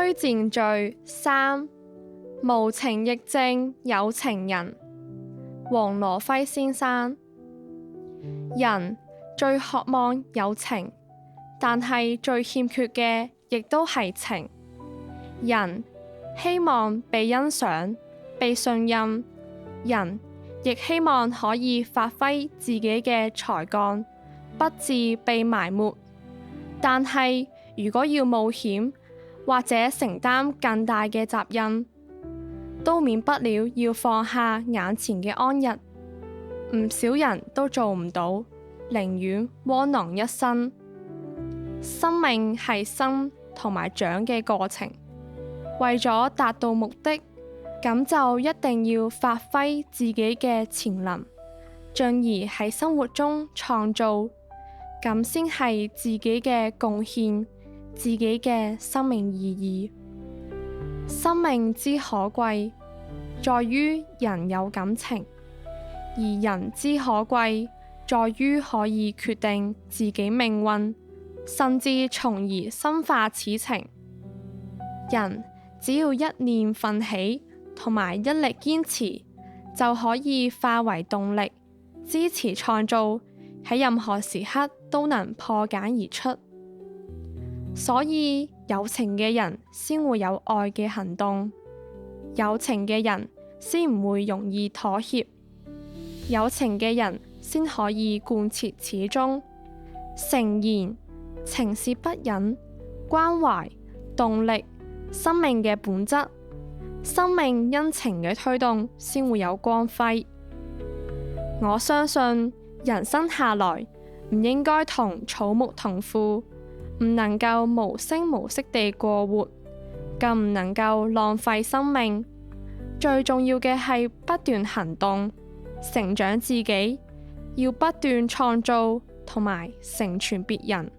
推薦序3，無情亦正有情人。黃羅輝先生。人最渴望有情，但係最欠缺嘅亦都係情。人希望被欣賞、被信任，人亦希望可以發揮自己嘅才幹，不致被埋沒。但係如果要冒險或者承擔更大嘅責任，都免不了要放下眼前嘅安逸。唔少人都做唔到，寧願窩囊一生。生命係生同埋長嘅過程，為咗達到目的，咁就一定要發揮自己嘅潛能，進而喺生活中創造，咁先係自己嘅貢獻，自己嘅生命意義。生命之可貴，在於人有感情，而人之可貴，在於可以決定自己命運，甚至從而深化此情。人只要一念奮起，同埋一力堅持，就可以化為動力，支持創造，喺任何時刻都能破繭而出。所以有情嘅人先會有愛嘅行動，有情嘅人先唔會容易妥協，有情嘅人先可以貫徹始終。誠言，情是不忍、關懷、動力，生命嘅本質。生命因情嘅推動，先會有光輝。我相信人生下來唔應該同草木同腐，唔能夠無聲無息地過活，更唔能夠浪費生命。最重要嘅係不斷行動，成長自己，要不斷創造同埋成全別人。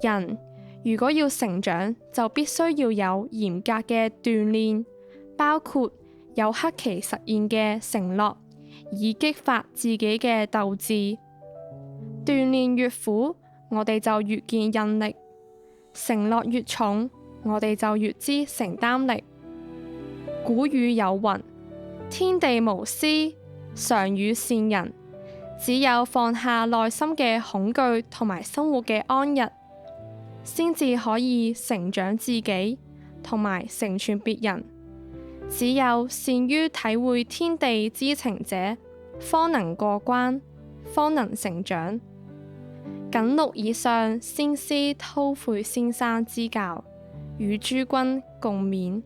人如果要成長，就必須要有嚴格嘅鍛煉，包括有克期實現嘅承諾，以激發自己嘅鬥志。鍛煉越苦，我哋就越見韌力；承諾越重，我哋就越知承擔力。古語有云：天地無私，常與善人。只有放下內心嘅恐懼同埋生活嘅安逸，先至可以成長自己同埋成全別人。只有善於體會天地之情者，方能過關，方能成長。謹錄以上先師韜晦先生之教，與諸君共勉。